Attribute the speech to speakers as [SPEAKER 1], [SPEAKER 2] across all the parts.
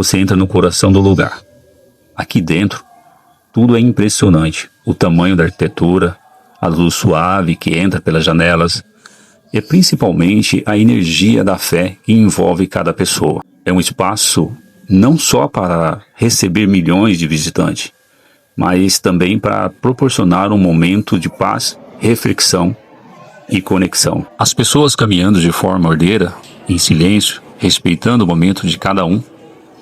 [SPEAKER 1] Você entra no coração do lugar. Aqui dentro, tudo é impressionante. O tamanho da arquitetura, a luz suave que entra pelas janelas e principalmente a energia da fé que envolve cada pessoa. É um espaço não só para receber milhões de visitantes, mas também para proporcionar um momento de paz, reflexão e conexão. As pessoas caminhando de forma ordeira, em silêncio, respeitando o momento de cada um.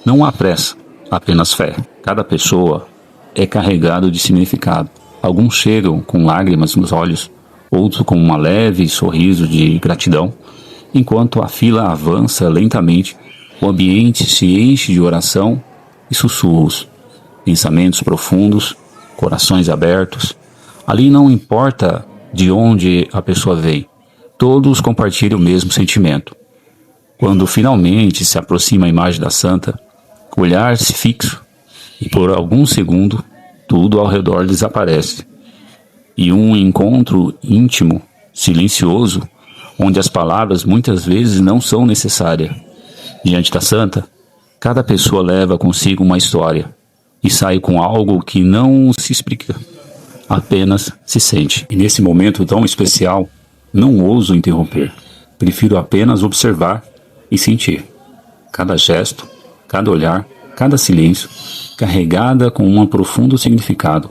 [SPEAKER 1] Não há pressa, apenas fé. Cada pessoa é carregado de significado. Alguns chegam com lágrimas nos olhos, outros com um leve sorriso de gratidão. Enquanto a fila avança lentamente, o ambiente se enche de oração e sussurros, pensamentos profundos, corações abertos. Ali não importa de onde a pessoa veio, todos compartilham o mesmo sentimento. Quando finalmente se aproxima a imagem da santa, o olhar se fixa e por alguns segundos tudo ao redor desaparece. E um encontro íntimo, silencioso, onde as palavras muitas vezes não são necessárias. Diante da santa, cada pessoa leva consigo uma história e sai com algo que não se explica, apenas se sente. E nesse momento tão especial, não ouso interromper. Prefiro apenas observar e sentir. Cada gesto, cada olhar, cada silêncio, carregada com um profundo significado.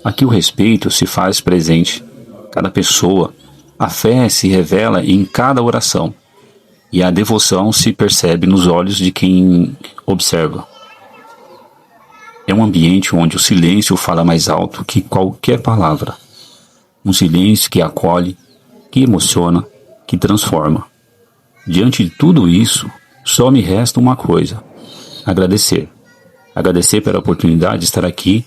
[SPEAKER 1] Aqui o respeito se faz presente. Cada pessoa, a fé se revela em cada oração. E a devoção se percebe nos olhos de quem observa. É um ambiente onde o silêncio fala mais alto que qualquer palavra. Um silêncio que acolhe, que emociona, que transforma. Diante de tudo isso, só me resta uma coisa: agradecer. Agradecer pela oportunidade de estar aqui,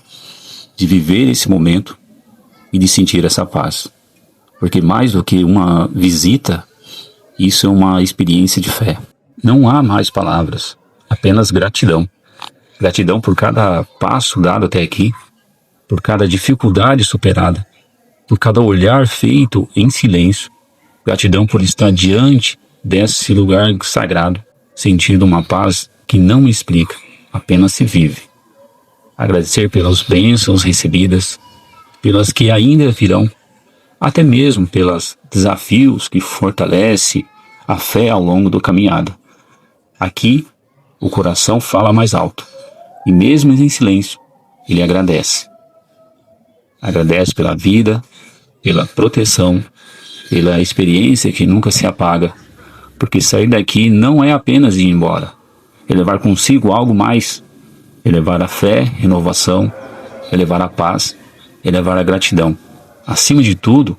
[SPEAKER 1] de viver esse momento e de sentir essa paz. Porque mais do que uma visita, isso é uma experiência de fé. Não há mais palavras, apenas gratidão. Gratidão por cada passo dado até aqui, por cada dificuldade superada, por cada olhar feito em silêncio. Gratidão por estar diante desse lugar sagrado, sentindo uma paz que não me explica, apenas se vive. Agradecer pelas bênçãos recebidas, pelas que ainda virão, até mesmo pelos desafios que fortalece a fé ao longo da caminhada. Aqui, o coração fala mais alto, e mesmo em silêncio, ele agradece. Agradece pela vida, pela proteção, pela experiência que nunca se apaga, porque sair daqui não é apenas ir embora, é levar consigo algo mais, é levar a fé, renovação, é levar a paz, é levar a gratidão. Acima de tudo,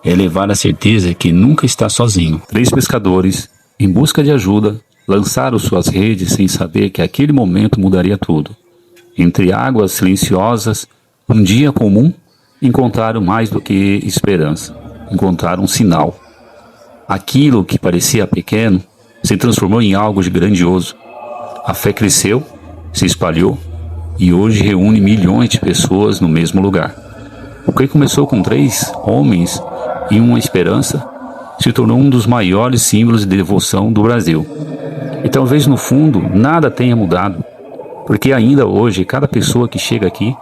[SPEAKER 1] é levar a certeza que nunca está sozinho. 3 pescadores, em busca de ajuda, lançaram suas redes sem saber que aquele momento mudaria tudo. Entre águas silenciosas, um dia comum, encontraram mais do que esperança. Encontraram um sinal. Aquilo que parecia pequeno se transformou em algo de grandioso. A fé cresceu, se espalhou e hoje reúne milhões de pessoas no mesmo lugar. O que começou com 3 homens e uma esperança se tornou um dos maiores símbolos de devoção do Brasil. E talvez no fundo nada tenha mudado, porque ainda hoje cada pessoa que chega aqui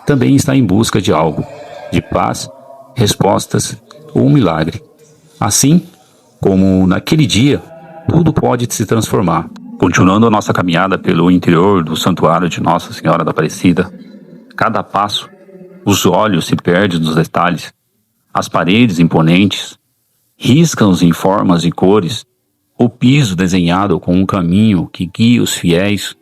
[SPEAKER 1] também está em busca de algo, de paz, respostas ou um milagre. Assim como naquele dia, tudo pode se transformar. Continuando a nossa caminhada pelo interior do santuário de Nossa Senhora da Aparecida, cada passo, os olhos se perdem nos detalhes, as paredes imponentes, riscam-se em formas e cores, o piso desenhado com um caminho que guia os fiéis,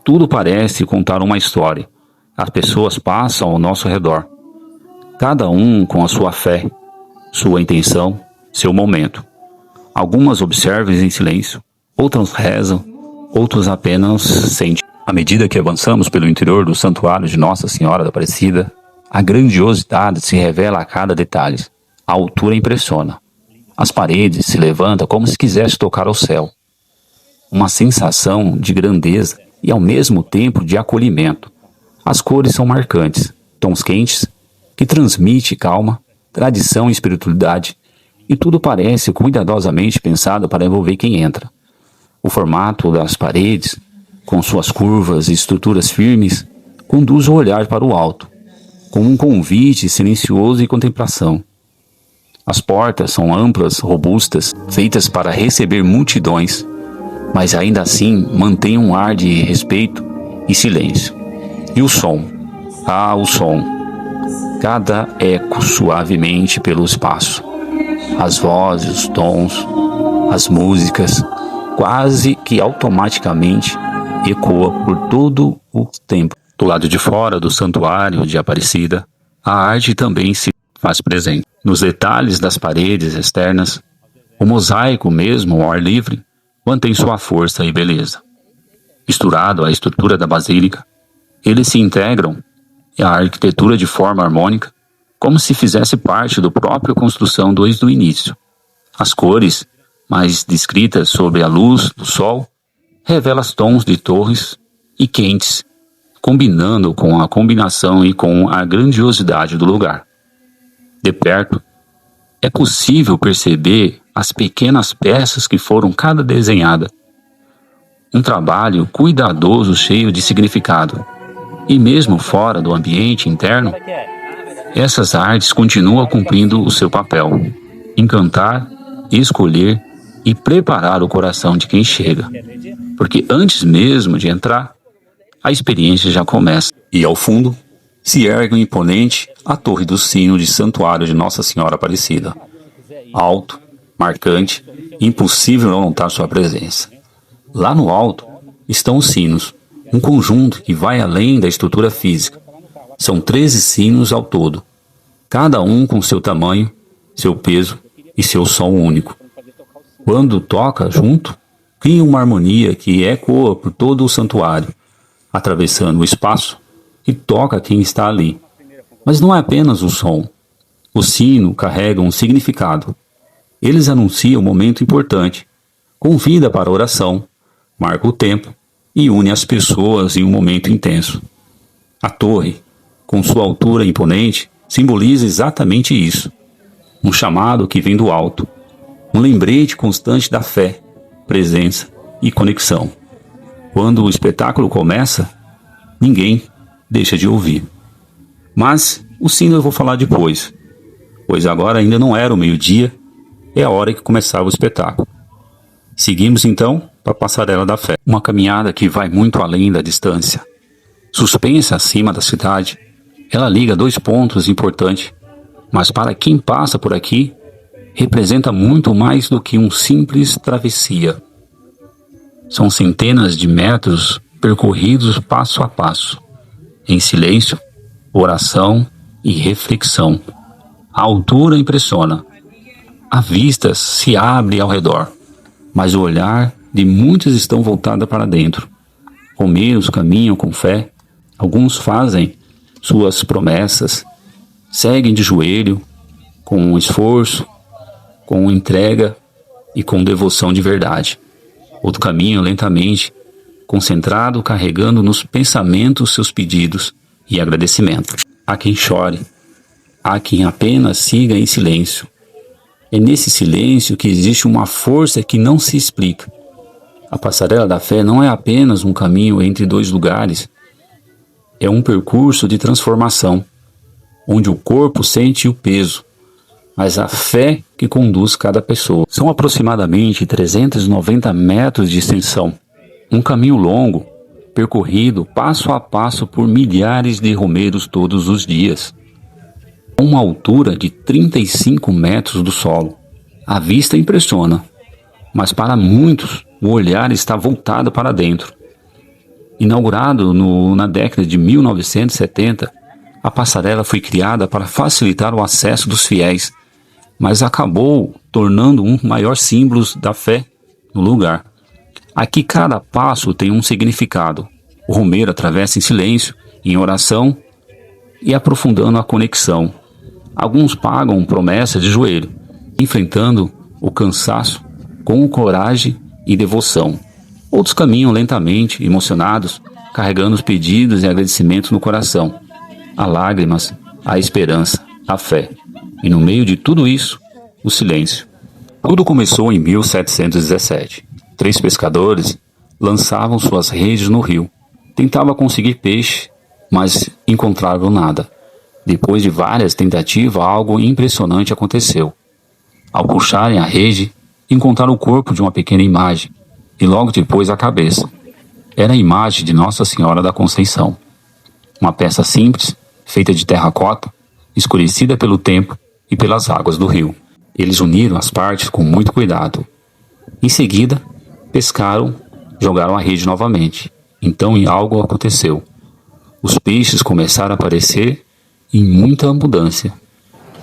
[SPEAKER 1] tudo parece contar uma história. As pessoas passam ao nosso redor, cada um com a sua fé, sua intenção, seu momento. Algumas observam em silêncio, outras rezam, outros apenas sentem. À medida que avançamos pelo interior do santuário de Nossa Senhora da Aparecida, a grandiosidade se revela a cada detalhe. A altura impressiona. As paredes se levantam como se quisesse tocar ao céu. Uma sensação de grandeza e ao mesmo tempo de acolhimento. As cores são marcantes, tons quentes, que transmite calma, tradição e espiritualidade, e tudo parece cuidadosamente pensado para envolver quem entra. O formato das paredes com suas curvas e estruturas firmes, conduz o olhar para o alto, como um convite silencioso e contemplação. As portas são amplas, robustas, feitas para receber multidões, mas ainda assim mantêm um ar de respeito e silêncio. E o som? Ah, o som! Cada eco suavemente pelo espaço. As vozes, os tons, as músicas, quase que automaticamente ecoa por todo o tempo. Do lado de fora do santuário de Aparecida, a arte também se faz presente. Nos detalhes das paredes externas, o mosaico mesmo ao ar livre mantém sua força e beleza. Misturado à estrutura da basílica, eles se integram à arquitetura de forma harmônica, como se fizesse parte da própria construção desde o início. As cores, mais descritas sob a luz do sol, revelam tons de torres e quentes, combinando com a combinação e com a grandiosidade do lugar. De perto, é possível perceber as pequenas peças que foram cada desenhada. Um trabalho cuidadoso, cheio de significado. E mesmo fora do ambiente interno, essas artes continuam cumprindo o seu papel: encantar, escolher e preparar o coração de quem chega. Porque antes mesmo de entrar, a experiência já começa. E ao fundo, se ergue imponente a torre do sino de santuário de Nossa Senhora Aparecida. Alto, marcante, impossível não notar sua presença. Lá no alto estão os sinos, um conjunto que vai além da estrutura física. São 13 sinos ao todo, cada um com seu tamanho, seu peso e seu som único. Quando toca junto, cria uma harmonia que ecoa por todo o santuário, atravessando o espaço e toca quem está ali. Mas não é apenas o som. O sino carrega um significado. Eles anunciam um momento importante, convida para a oração, marca o tempo e une as pessoas em um momento intenso. A torre, com sua altura imponente, simboliza exatamente isso. Um chamado que vem do alto, um lembrete constante da fé, presença e conexão. Quando o espetáculo começa, ninguém deixa de ouvir. Mas o sino eu vou falar depois, pois agora ainda não era o meio-dia, é a hora que começava o espetáculo. Seguimos então para a Passarela da Fé, uma caminhada que vai muito além da distância. Suspensa acima da cidade, ela liga 2 pontos importantes, mas para quem passa por aqui, representa muito mais do que um simples travessia. São centenas de metros percorridos passo a passo, em silêncio, oração e reflexão. A altura impressiona. A vista se abre ao redor, mas o olhar de muitos estão voltados para dentro. Romeiros caminham com fé, alguns fazem suas promessas, seguem de joelho, com esforço, com entrega e com devoção de verdade. Outro caminho lentamente, concentrado, carregando nos pensamentos seus pedidos e agradecimento. Há quem chore, há quem apenas siga em silêncio. É nesse silêncio que existe uma força que não se explica. A Passarela da Fé não é apenas um caminho entre 2 lugares, é um percurso de transformação, onde o corpo sente o peso, mas a fé que conduz cada pessoa. São aproximadamente 390 metros de extensão, um caminho longo, percorrido passo a passo por milhares de romeiros todos os dias. Uma altura de 35 metros do solo. A vista impressiona, mas para muitos o olhar está voltado para dentro. Inaugurado na década de 1970, a passarela foi criada para facilitar o acesso dos fiéis, mas acabou tornando um maior símbolo da fé no lugar. Aqui cada passo tem um significado. O romeiro atravessa em silêncio, em oração e aprofundando a conexão. Alguns pagam promessas de joelho, enfrentando o cansaço com coragem e devoção. Outros caminham lentamente, emocionados, carregando os pedidos e agradecimentos no coração. Há lágrimas, há esperança, há fé. E no meio de tudo isso, o silêncio. Tudo começou em 1717. 3 pescadores lançavam suas redes no rio. Tentavam conseguir peixe, mas encontraram nada. Depois de várias tentativas, algo impressionante aconteceu. Ao puxarem a rede, encontraram o corpo de uma pequena imagem e logo depois a cabeça. Era a imagem de Nossa Senhora da Conceição. Uma peça simples, feita de terracota, escurecida pelo tempo e pelas águas do rio. Eles uniram as partes com muito cuidado. Em seguida, pescaram, jogaram a rede novamente. Então algo aconteceu. Os peixes começaram a aparecer em muita abundância.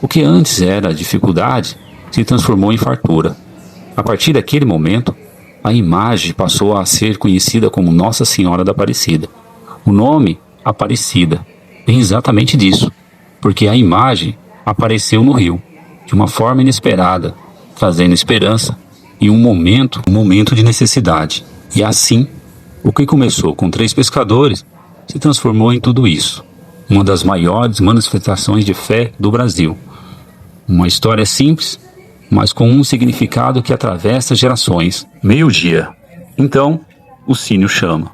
[SPEAKER 1] O que antes era dificuldade se transformou em fartura. A partir daquele momento, a imagem passou a ser conhecida como Nossa Senhora da Aparecida. O nome Aparecida vem exatamente disso, porque a imagem apareceu no rio, de uma forma inesperada, trazendo esperança em um momento de necessidade. E assim, o que começou com 3 pescadores se transformou em tudo isso. Uma das maiores manifestações de fé do Brasil. Uma história simples, mas com um significado que atravessa gerações. Meio-dia. Então, o sino chama.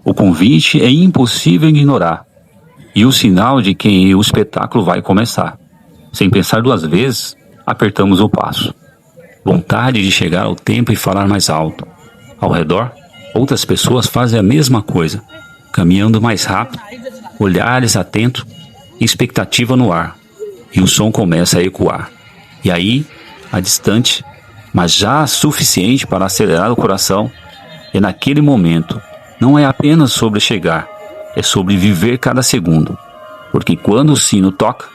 [SPEAKER 1] O convite é impossível ignorar, e o sinal de que o espetáculo vai começar. Sem pensar 2 vezes, apertamos o passo. Vontade de chegar ao templo e falar mais alto. Ao redor, outras pessoas fazem a mesma coisa, caminhando mais rápido, olhares atentos e expectativa no ar. E o som começa a ecoar. E aí, a distante, mas já suficiente para acelerar o coração, é naquele momento. Não é apenas sobre chegar, é sobre viver cada segundo. Porque quando o sino toca,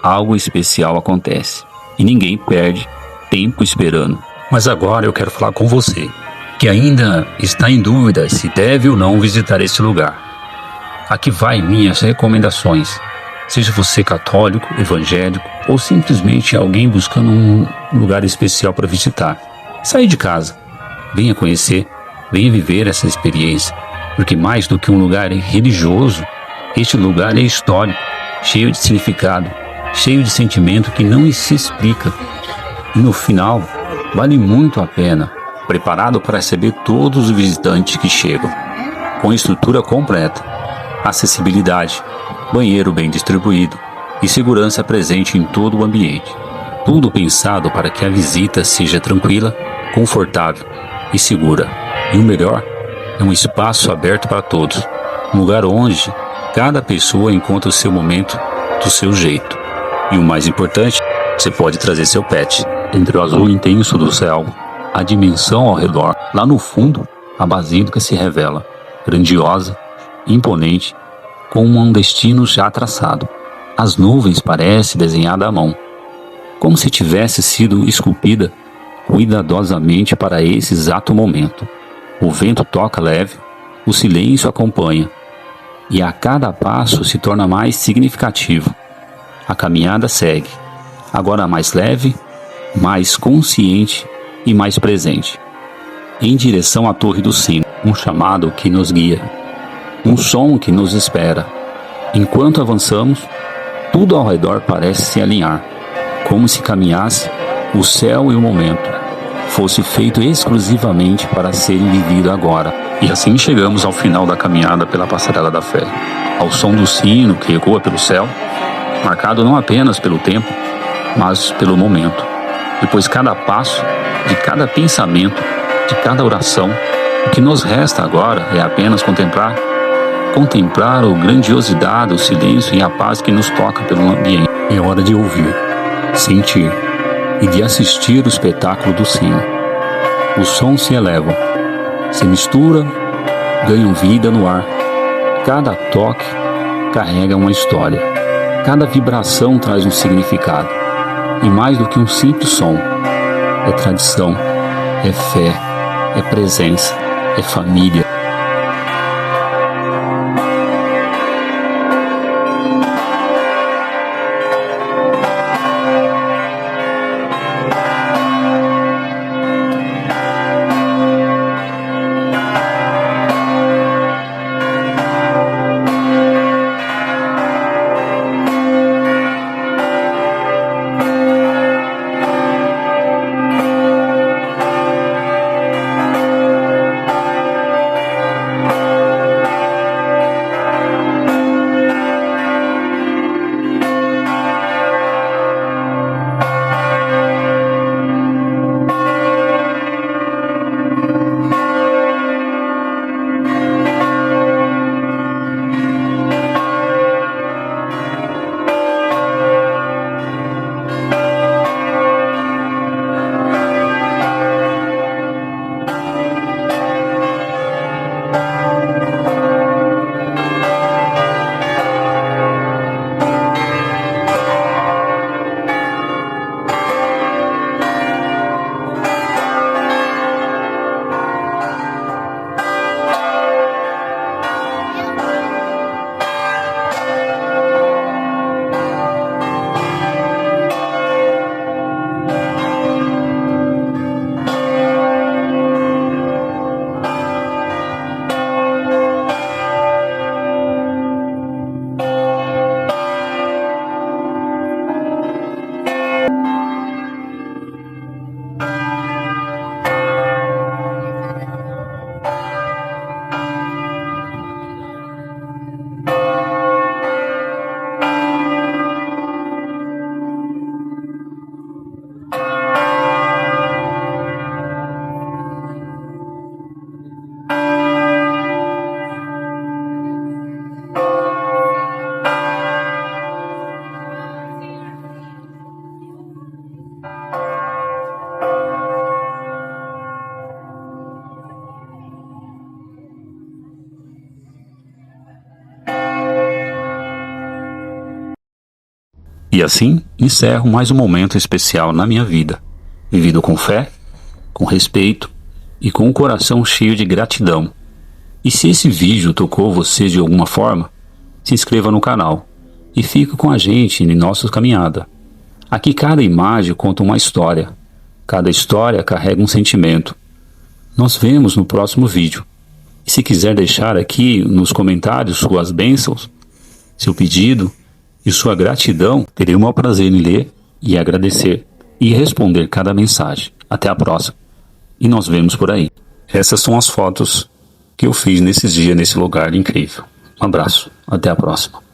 [SPEAKER 1] algo especial acontece. E ninguém perde tempo esperando. Mas agora eu quero falar com você, que ainda está em dúvida se deve ou não visitar esse lugar. Aqui vai minhas recomendações. Seja você católico, evangélico ou simplesmente alguém buscando um lugar especial para visitar. Saia de casa, venha conhecer, venha viver essa experiência. Porque mais do que um lugar religioso, este lugar é histórico, cheio de significado, cheio de sentimento que não se explica. E no final, vale muito a pena, preparado para receber todos os visitantes que chegam. Com estrutura completa, acessibilidade, banheiro bem distribuído e segurança presente em todo o ambiente. Tudo pensado para que a visita seja tranquila, confortável e segura. E o melhor, é um espaço aberto para todos, um lugar onde cada pessoa encontra o seu momento do seu jeito. E o mais importante, você pode trazer seu pet. Entre o azul intenso do céu, a dimensão ao redor, lá no fundo, a basílica se revela, grandiosa, imponente, com um destino já traçado. As nuvens parecem desenhadas à mão, como se tivesse sido esculpida cuidadosamente para esse exato momento. O vento toca leve, o silêncio acompanha, e a cada passo se torna mais significativo. A caminhada segue, agora mais leve, mais consciente e mais presente, em direção à Torre do Sino, um chamado que nos guia, um som que nos espera. Enquanto avançamos, tudo ao redor parece se alinhar, como se caminhasse o céu e o momento fosse feito exclusivamente para serem vivido agora. E assim chegamos ao final da caminhada pela Passarela da Fé, ao som do sino que ecoa pelo céu, marcado não apenas pelo tempo, mas pelo momento. Depois cada passo, de cada pensamento, de cada oração, o que nos resta agora é apenas contemplar a grandiosidade, o silêncio e a paz que nos toca pelo ambiente. É hora de ouvir, sentir e de assistir o espetáculo do sino. Os sons se elevam, se misturam, ganham vida no ar. Cada toque carrega uma história. Cada vibração traz um significado. E mais do que um simples som, é tradição, é fé, é presença, é família. E assim encerro mais um momento especial na minha vida, vivido com fé, com respeito e com o coração cheio de gratidão. E se esse vídeo tocou você de alguma forma, se inscreva no canal e fique com a gente em nossa caminhada. Aqui cada imagem conta uma história, cada história carrega um sentimento. Nos vemos no próximo vídeo. E se quiser deixar aqui nos comentários suas bênçãos, seu pedido e sua gratidão, terei o maior prazer em ler e agradecer e responder cada mensagem. Até a próxima. E nos vemos por aí. Essas são as fotos que eu fiz nesses dias nesse lugar incrível. Um abraço. Até a próxima.